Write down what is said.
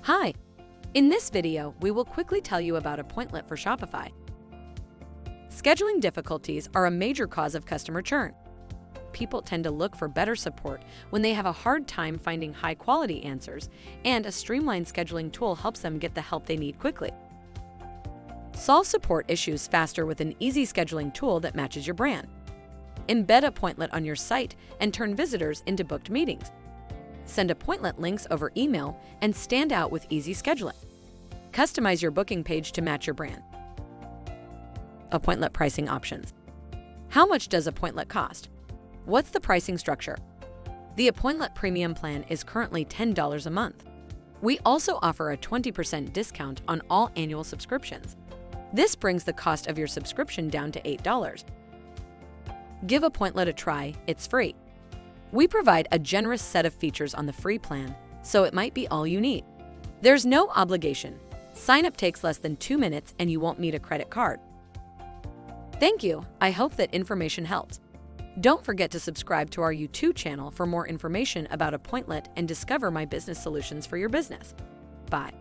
Hi! In this video, we will quickly tell you about Appointlet for Shopify. Scheduling difficulties are a major cause of customer churn. People tend to look for better support when they have a hard time finding high-quality answers, and a streamlined scheduling tool helps them get the help they need quickly. Solve support issues faster with an easy scheduling tool that matches your brand. Embed Appointlet on your site and turn visitors into booked meetings. Send Appointlet links over email and stand out with easy scheduling. Customize your booking page to match your brand. Appointlet pricing options. How much does Appointlet cost? What's the pricing structure? The Appointlet Premium plan is currently $10 a month. We also offer a 20% discount on all annual subscriptions. This brings the cost of your subscription down to $8. Give Appointlet a try, it's free. We provide a generous set of features on the free plan, so it might be all you need. There's no obligation. Sign-up takes less than 2 minutes and you won't need a credit card. Thank you. I hope that information helps. Don't forget to subscribe to our YouTube channel for more information about Appointlet and discover my business solutions for your business. Bye.